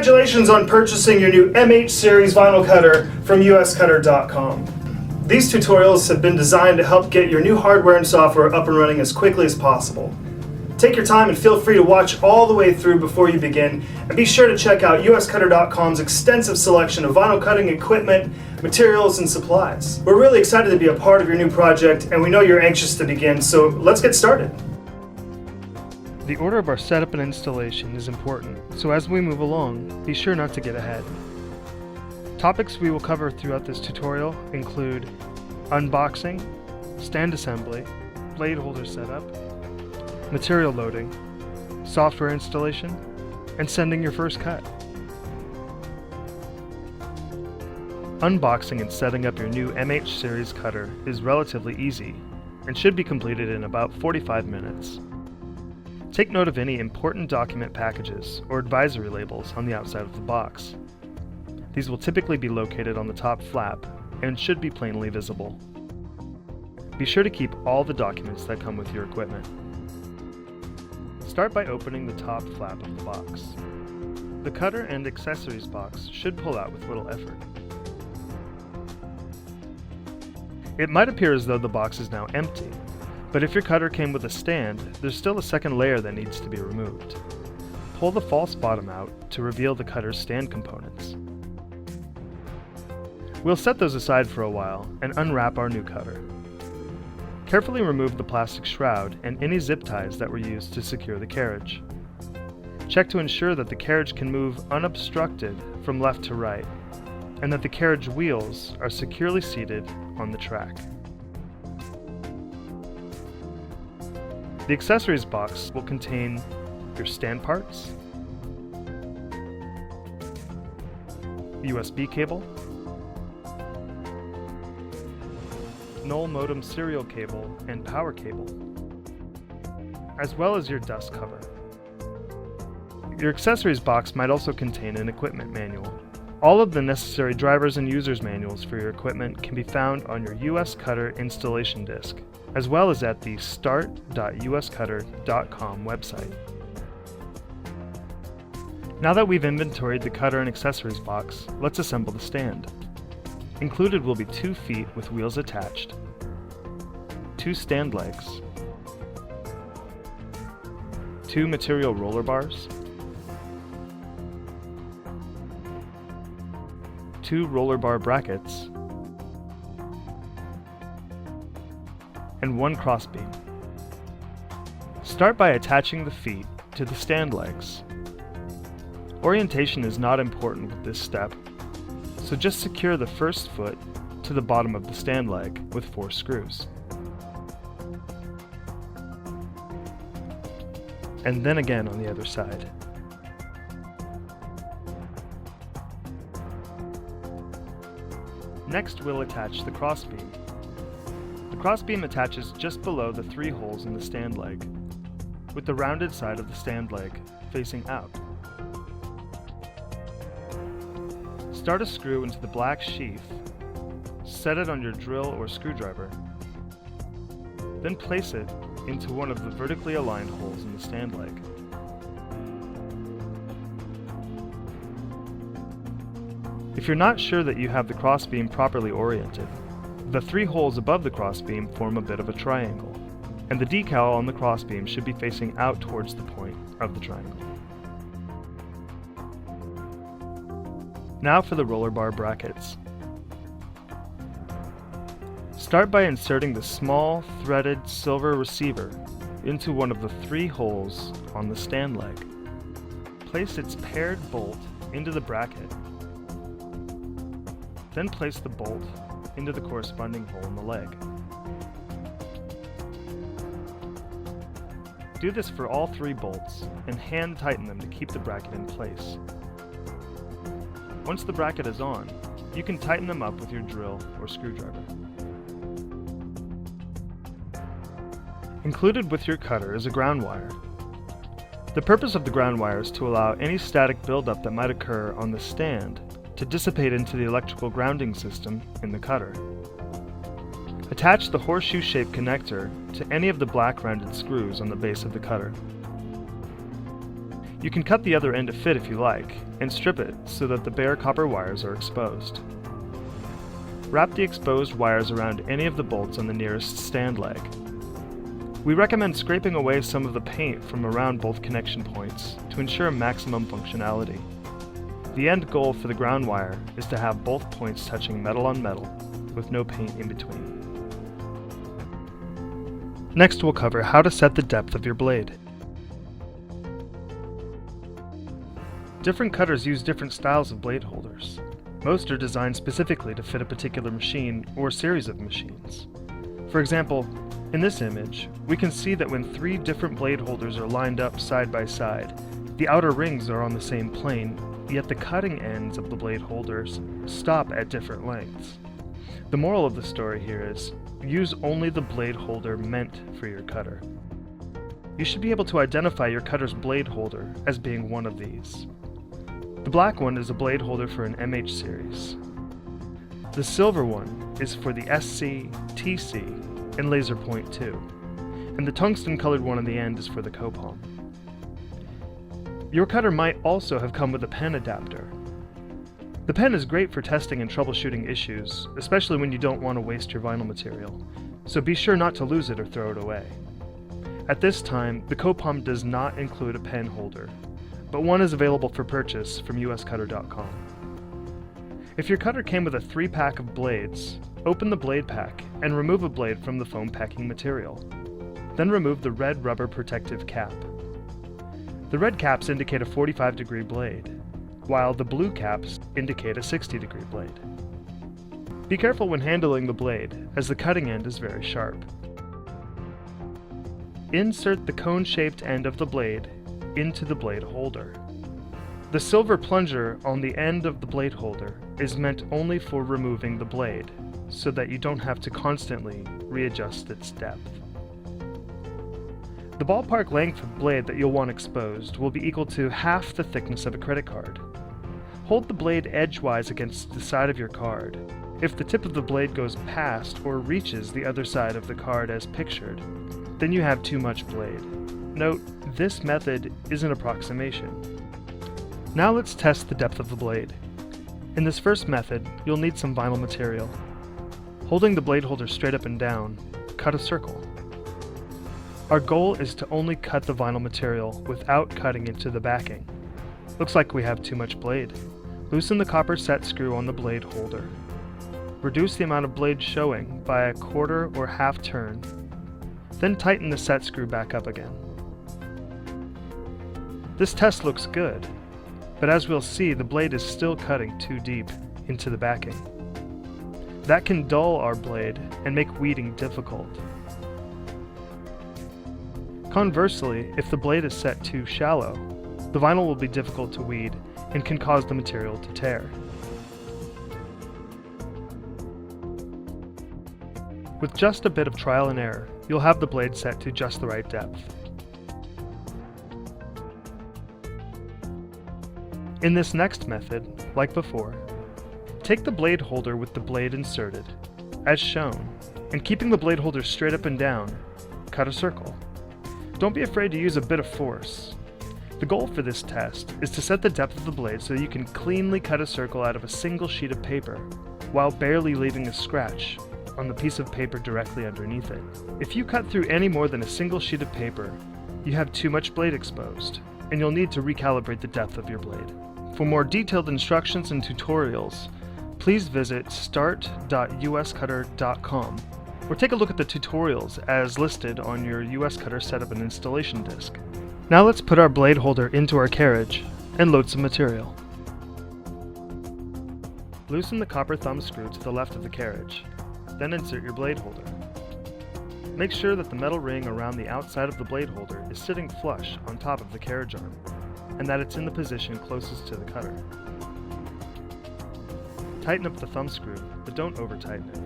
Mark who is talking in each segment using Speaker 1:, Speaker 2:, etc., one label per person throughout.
Speaker 1: Congratulations on purchasing your new MH series vinyl cutter from USCutter.com. These tutorials have been designed to help get your new hardware and software up and running as quickly as possible. Take your time and feel free to watch all the way through before you begin, and be sure to check out USCutter.com's extensive selection of vinyl cutting equipment, materials, and supplies. We're really excited to be a part of your new project, and we know you're anxious to begin, so let's get started.
Speaker 2: The order of our setup and installation is important, so as we move along, be sure not to get ahead. Topics we will cover throughout this tutorial include unboxing, stand assembly, blade holder setup, material loading, software installation, and sending your first cut. Unboxing and setting up your new MH series cutter is relatively easy and should be completed in about 45 minutes. Take note of any important document packages or advisory labels on the outside of the box. These will typically be located on the top flap and should be plainly visible. Be sure to keep all the documents that come with your equipment. Start by opening the top flap of the box. The cutter and accessories box should pull out with little effort. It might appear as though the box is now empty, but if your cutter came with a stand, there's still a second layer that needs to be removed. Pull the false bottom out to reveal the cutter's stand components. We'll set those aside for a while and unwrap our new cutter. Carefully remove the plastic shroud and any zip ties that were used to secure the carriage. Check to ensure that the carriage can move unobstructed from left to right, and that the carriage wheels are securely seated on the track. The accessories box will contain your stand parts, USB cable, null modem serial cable and power cable, as well as your dust cover. Your accessories box might also contain an equipment manual. All of the necessary drivers and users manuals for your equipment can be found on your USCutter installation disk, as well as at the start.uscutter.com website. Now that we've inventoried the cutter and accessories box, let's assemble the stand. Included will be 2 feet with wheels attached, 2 stand legs, 2 material roller bars, 2 roller bar brackets, and 1 crossbeam. Start by attaching the feet to the stand legs. Orientation is not important with this step, so just secure the first foot to the bottom of the stand leg with 4 screws. And then again on the other side. Next, we'll attach the crossbeam. The crossbeam attaches just below the 3 holes in the stand leg, with the rounded side of the stand leg facing out. Start a screw into the black sheath, set it on your drill or screwdriver, then place it into one of the vertically aligned holes in the stand leg. If you're not sure that you have the crossbeam properly oriented, the 3 holes above the crossbeam form a bit of a triangle, and the decal on the crossbeam should be facing out towards the point of the triangle. Now for the roller bar brackets. Start by inserting the small threaded silver receiver into one of the 3 holes on the stand leg. Place its paired bolt into the bracket. Then place the bolt into the corresponding hole in the leg. Do this for all 3 bolts and hand tighten them to keep the bracket in place. Once the bracket is on, you can tighten them up with your drill or screwdriver. Included with your cutter is a ground wire. The purpose of the ground wire is to allow any static buildup that might occur on the stand to dissipate into the electrical grounding system in the cutter. Attach the horseshoe-shaped connector to any of the black rounded screws on the base of the cutter. You can cut the other end to fit if you like, and strip it so that the bare copper wires are exposed. Wrap the exposed wires around any of the bolts on the nearest stand leg. We recommend scraping away some of the paint from around both connection points to ensure maximum functionality. The end goal for the ground wire is to have both points touching metal on metal, with no paint in between. Next, we'll cover how to set the depth of your blade. Different cutters use different styles of blade holders. Most are designed specifically to fit a particular machine or series of machines. For example, in this image, we can see that when 3 different blade holders are lined up side by side, the outer rings are on the same plane, yet the cutting ends of the blade holders stop at different lengths. The moral of the story here is, use only the blade holder meant for your cutter. You should be able to identify your cutter's blade holder as being one of these. The black one is a blade holder for an MH series. The silver one is for the SC, TC, and Laser Point 2, and the tungsten colored one on the end is for the Copom. Your cutter might also have come with a pen adapter. The pen is great for testing and troubleshooting issues, especially when you don't want to waste your vinyl material, so be sure not to lose it or throw it away. At this time, the Copom does not include a pen holder, but one is available for purchase from USCutter.com. If your cutter came with a 3-pack of blades, open the blade pack and remove a blade from the foam packing material. Then remove the red rubber protective cap. The red caps indicate a 45-degree blade, while the blue caps indicate a 60-degree blade. Be careful when handling the blade, as the cutting end is very sharp. Insert the cone-shaped end of the blade into the blade holder. The silver plunger on the end of the blade holder is meant only for removing the blade, so that you don't have to constantly readjust its depth. The ballpark length of blade that you'll want exposed will be equal to half the thickness of a credit card. Hold the blade edgewise against the side of your card. If the tip of the blade goes past or reaches the other side of the card as pictured, then you have too much blade. Note, this method is an approximation. Now let's test the depth of the blade. In this first method, you'll need some vinyl material. Holding the blade holder straight up and down, cut a circle. Our goal is to only cut the vinyl material without cutting into the backing. Looks like we have too much blade. Loosen the copper set screw on the blade holder. Reduce the amount of blade showing by a quarter or half turn. Then tighten the set screw back up again. This test looks good, but as we'll see, the blade is still cutting too deep into the backing. That can dull our blade and make weeding difficult. Conversely, if the blade is set too shallow, the vinyl will be difficult to weed and can cause the material to tear. With just a bit of trial and error, you'll have the blade set to just the right depth. In this next method, like before, take the blade holder with the blade inserted, as shown, and keeping the blade holder straight up and down, cut a circle. Don't be afraid to use a bit of force. The goal for this test is to set the depth of the blade so you can cleanly cut a circle out of a single sheet of paper, while barely leaving a scratch on the piece of paper directly underneath it. If you cut through any more than a single sheet of paper, you have too much blade exposed, and you'll need to recalibrate the depth of your blade. For more detailed instructions and tutorials, please visit start.uscutter.com or take a look at the tutorials as listed on your USCutter setup and installation disc. Now let's put our blade holder into our carriage and load some material. Loosen the copper thumb screw to the left of the carriage, then insert your blade holder. Make sure that the metal ring around the outside of the blade holder is sitting flush on top of the carriage arm, and that it's in the position closest to the cutter. Tighten up the thumb screw, but don't over-tighten it.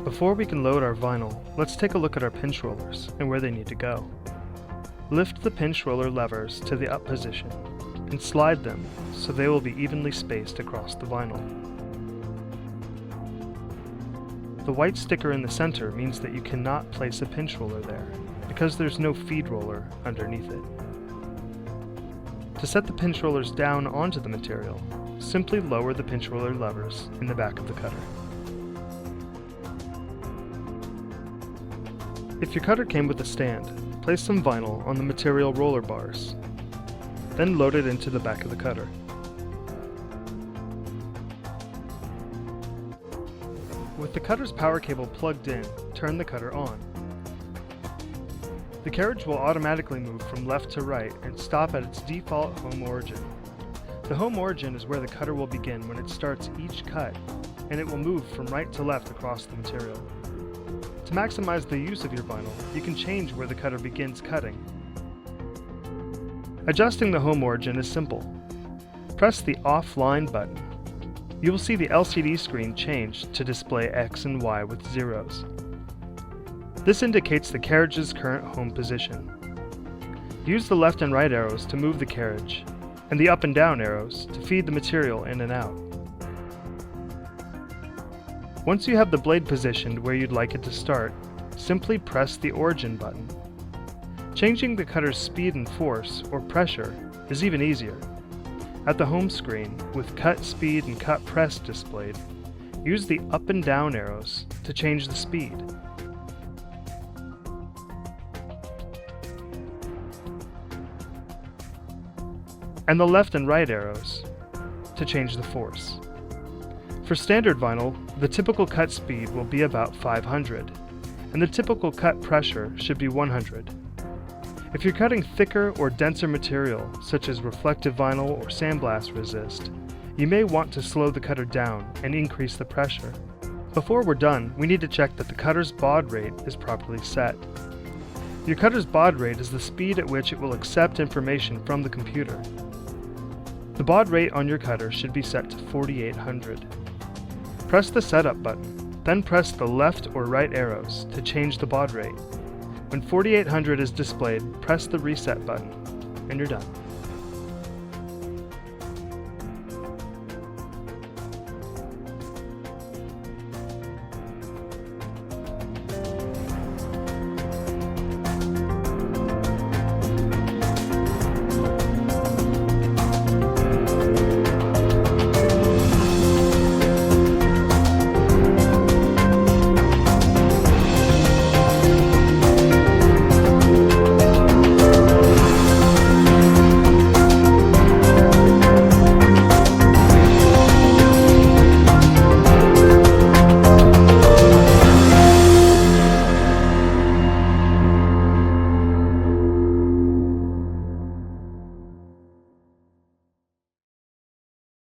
Speaker 2: Before we can load our vinyl, let's take a look at our pinch rollers and where they need to go. Lift the pinch roller levers to the up position and slide them so they will be evenly spaced across the vinyl. The white sticker in the center means that you cannot place a pinch roller there, because there's no feed roller underneath it. To set the pinch rollers down onto the material, simply lower the pinch roller levers in the back of the cutter. If your cutter came with a stand, place some vinyl on the material roller bars, then load it into the back of the cutter. With the cutter's power cable plugged in, turn the cutter on. The carriage will automatically move from left to right and stop at its default home origin. The home origin is where the cutter will begin when it starts each cut, and it will move from right to left across the material. To maximize the use of your vinyl, you can change where the cutter begins cutting. Adjusting the home origin is simple. Press the offline button. You will see the LCD screen change to display X and Y with zeros. This indicates the carriage's current home position. Use the left and right arrows to move the carriage, and the up and down arrows to feed the material in and out. Once you have the blade positioned where you'd like it to start, simply press the origin button. Changing the cutter's speed and force, or pressure, is even easier. At the home screen, with cut speed and cut press displayed, use the up and down arrows to change the speed. And the left and right arrows to change the force. For standard vinyl, the typical cut speed will be about 500, and the typical cut pressure should be 100. If you're cutting thicker or denser material, such as reflective vinyl or sandblast resist, you may want to slow the cutter down and increase the pressure. Before we're done, we need to check that the cutter's baud rate is properly set. Your cutter's baud rate is the speed at which it will accept information from the computer. The baud rate on your cutter should be set to 4800. Press the setup button, then press the left or right arrows to change the baud rate. When 4800 is displayed, press the reset button, and you're done.